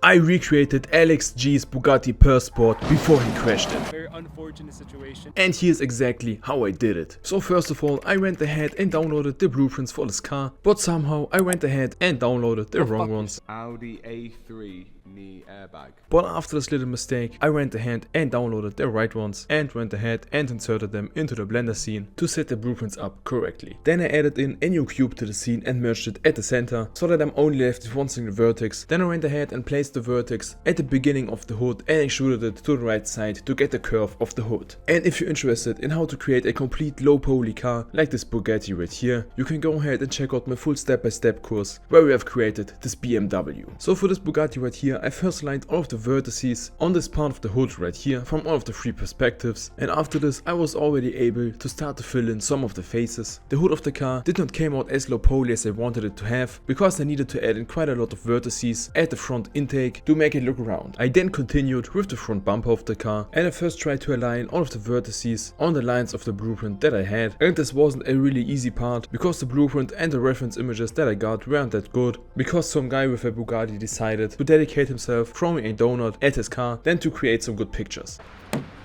I recreated Alex G's Bugatti per Sport before he crashed it. Very unfortunate situation. And here's exactly how I did it. So first of all, I went ahead and downloaded the blueprints for this car, but somehow I went ahead and downloaded the wrong ones. Audi A3 knee airbag. But after this little mistake, I went ahead and downloaded the right ones and went ahead and inserted them into the blender scene to set the blueprints up correctly. Then I added in a new cube to the scene and merged it at the center so that I'm only left with one single vertex. Then I went ahead and placed the vertex at the beginning of the hood and extruded it to the right side to get the curve of the hood. And if you're interested in how to create a complete low poly car like this Bugatti right here, you can go ahead and check out my full step-by-step course where we have created this BMW. So for this Bugatti right here, I first lined all of the vertices on this part of the hood right here from all of the three perspectives, and after this I was already able to start to fill in some of the faces. The hood of the car did not come out as low poly as I wanted it to have because I needed to add in quite a lot of vertices at the front intake to make it look round. I then continued with the front bumper of the car and I first tried to align all of the vertices on the lines of the blueprint that I had, and this wasn't a really easy part because the blueprint and the reference images that I got weren't that good because some guy with a Bugatti decided to dedicate himself throwing a donut at his car than to create some good pictures.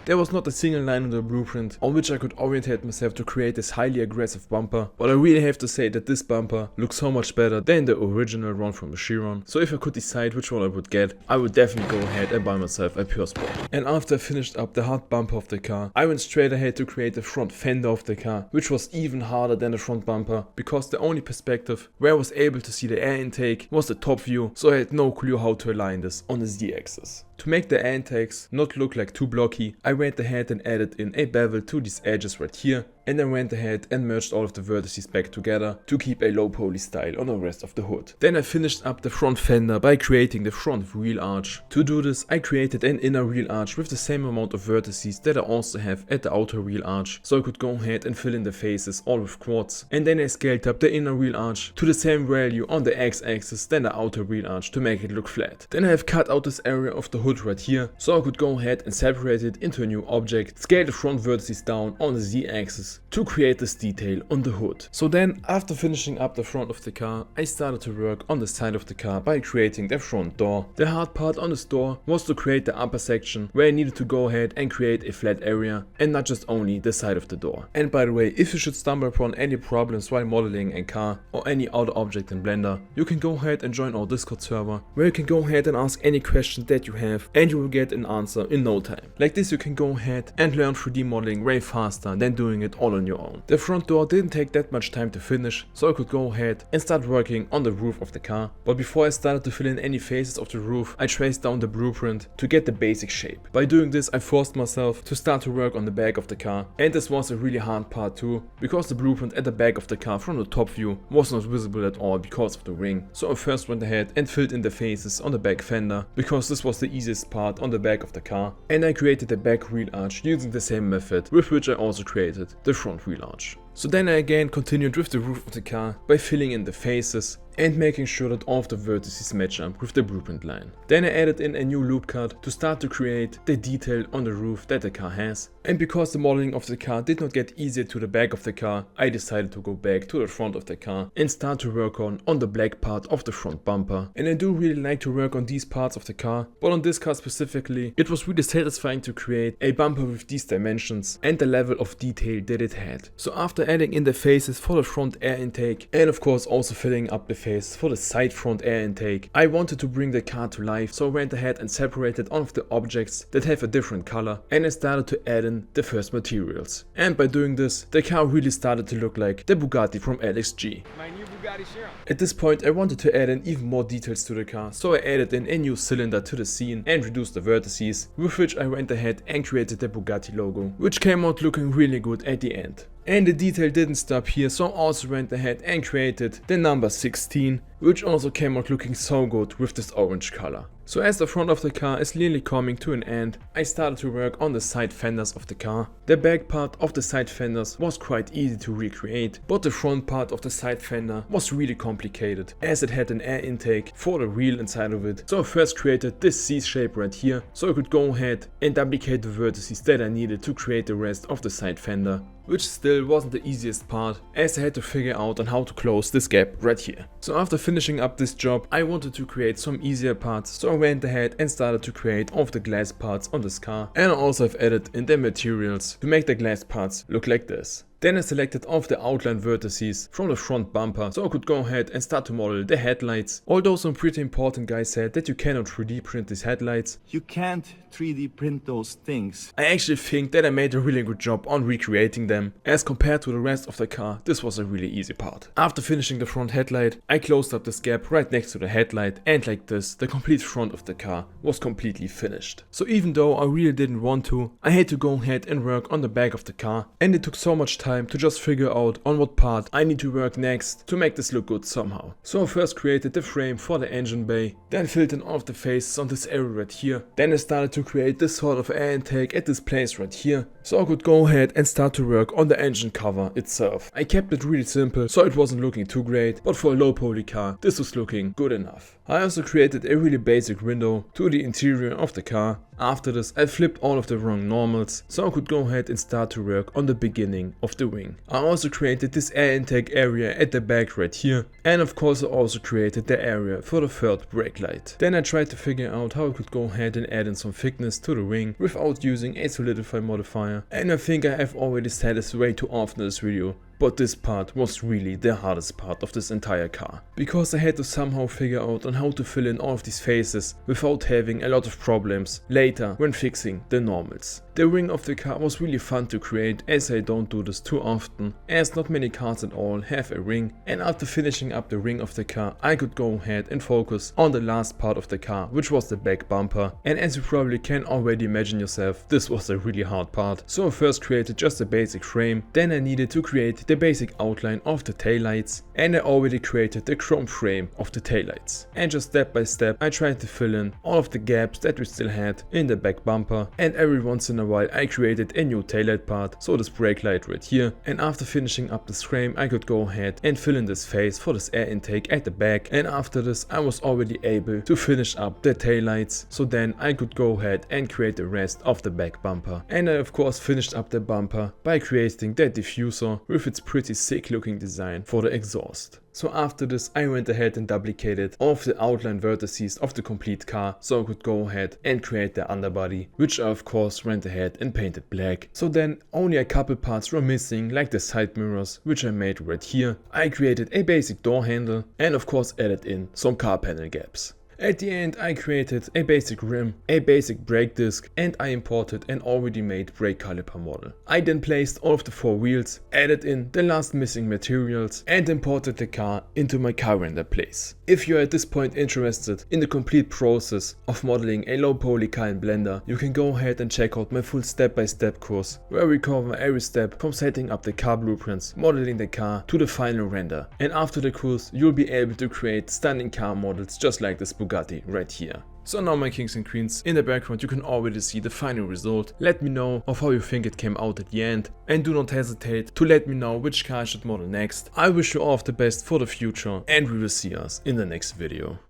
There was not a single line on the blueprint on which I could orientate myself to create this highly aggressive bumper, but I really have to say that this bumper looks so much better than the original one from the Chiron. So if I could decide which one I would get, I would definitely go ahead and buy myself a pure sport. And after I finished up the hard bumper of the car, I went straight ahead to create the front fender of the car, which was even harder than the front bumper because the only perspective where I was able to see the air intake was the top view, so I had no clue how to align this on the Z-axis. To make the air intakes not look like too blocky, I went ahead and added in a bevel to these edges right here, and then went ahead and merged all of the vertices back together to keep a low poly style on the rest of the hood. Then I finished up the front fender by creating the front wheel arch. To do this, I created an inner wheel arch with the same amount of vertices that I also have at the outer wheel arch, so I could go ahead and fill in the faces all with quartz. And then I scaled up the inner wheel arch to the same value on the x-axis than the outer wheel arch to make it look flat. Then I have cut out this area of the hood right here, so I could go ahead and separate it into a new object, scale the front vertices down on the z-axis to create this detail on the hood. So then, after finishing up the front of the car, I started to work on the side of the car by creating the front door. The hard part on this door was to create the upper section where I needed to go ahead and create a flat area and not just only the side of the door. And by the way, if you should stumble upon any problems while modeling a car or any other object in Blender, you can go ahead and join our Discord server where you can go ahead and ask any question that you have and you will get an answer in no time. Like this, you can go ahead and learn 3D modeling way faster than doing it all on your own. The front door didn't take that much time to finish, so I could go ahead and start working on the roof of the car. But before I started to fill in any faces of the roof, I traced down the blueprint to get the basic shape. By doing this, I forced myself to start to work on the back of the car, and this was a really hard part too, because the blueprint at the back of the car from the top view was not visible at all because of the ring. So I first went ahead and filled in the faces on the back fender, because this was the easiest part on the back of the car, and I created the back wheel arch using the same method with which I also created the front wheel arch. So then I again continued with the roof of the car by filling in the faces and making sure that all of the vertices match up with the blueprint line. Then I added in a new loop cut to start to create the detail on the roof that the car has. And because the modeling of the car did not get easier to the back of the car, I decided to go back to the front of the car and start to work on the black part of the front bumper. And I do really like to work on these parts of the car, but on this car specifically, it was really satisfying to create a bumper with these dimensions and the level of detail that it had. So after adding in the faces for the front air intake and of course also filling up the face for the side front air intake, I wanted to bring the car to life, so I went ahead and separated all of the objects that have a different color and I started to add in the first materials. And by doing this, the car really started to look like the Bugatti from Alex G. My new Bugatti Chiron. At this point I wanted to add in even more details to the car, so I added in a new cylinder to the scene and reduced the vertices, with which I went ahead and created the Bugatti logo, which came out looking really good at the end. And the detail didn't stop here, so I also went ahead and created the number 16, which also came out looking so good with this orange color. So as the front of the car is nearly coming to an end, I started to work on the side fenders of the car. The back part of the side fenders was quite easy to recreate, but the front part of the side fender was really complicated, as it had an air intake for the wheel inside of it. So I first created this C shape right here, so I could go ahead and duplicate the vertices that I needed to create the rest of the side fender, which still wasn't the easiest part, as I had to figure out on how to close this gap right here. So after finishing up this job, I wanted to create some easier parts, so I went ahead and started to create all of the glass parts on this car, and I also have added in the materials to make the glass parts look like this. Then I selected all of the outline vertices from the front bumper so I could go ahead and start to model the headlights. Although some pretty important guys said that you cannot 3D print these headlights. You can't 3D print those things. I actually think that I made a really good job on recreating them. As compared to the rest of the car, this was a really easy part. After finishing the front headlight, I closed up this gap right next to the headlight, and like this, the complete front of the car was completely finished. So even though I really didn't want to, I had to go ahead and work on the back of the car, and it took so much time to just figure out on what part I need to work next to make this look good somehow. So I first created the frame for the engine bay, then filled in all of the faces on this area right here. Then I started to create this sort of air intake at this place right here, so I could go ahead and start to work on the engine cover itself. I kept it really simple so it wasn't looking too great, but for a low poly car this was looking good enough. I also created a really basic window to the interior of the car. After this I flipped all of the wrong normals so I could go ahead and start to work on the beginning of the wing. I also created this air intake area at the back right here, and of course I also created the area for the third brake light. Then I tried to figure out how I could go ahead and add in some thickness to the wing without using a solidify modifier, and I think I have already said this way too often in this video. But this part was really the hardest part of this entire car, because I had to somehow figure out on how to fill in all of these faces without having a lot of problems later when fixing the normals. The ring of the car was really fun to create, as I don't do this too often, as not many cars at all have a ring, and after finishing up the ring of the car I could go ahead and focus on the last part of the car, which was the back bumper. And as you probably can already imagine yourself, this was a really hard part. So I first created just a basic frame, then I needed to create the basic outline of the taillights, and I already created the chrome frame of the taillights. And just step by step I tried to fill in all of the gaps that we still had in the back bumper, and every once in a while I created a new taillight part, so this brake light right here. And after finishing up this frame I could go ahead and fill in this face for this air intake at the back, and after this I was already able to finish up the taillights, so then I could go ahead and create the rest of the back bumper. And I of course finished up the bumper by creating the diffuser with its pretty sick looking design for the exhaust. So after this I went ahead and duplicated all of the outline vertices of the complete car so I could go ahead and create the underbody, which I of course went ahead and painted black. So then only a couple parts were missing, like the side mirrors, which I made right here. I created a basic door handle and of course added in some car panel gaps. At the end I created a basic rim, a basic brake disc, and I imported an already made brake caliper model. I then placed all of the 4 wheels, added in the last missing materials, and imported the car into my car render place. If you are at this point interested in the complete process of modeling a low poly car in Blender, you can go ahead and check out my full step-by-step course, where we cover every step from setting up the car blueprints, modeling the car, to the final render. And after the course you'll be able to create stunning car models just like this Bugatti right here. So now my kings and queens, in the background you can already see the final result. Let me know of how you think it came out at the end, and do not hesitate to let me know which car I should model next. I wish you all of the best for the future, and we will see us in the next video.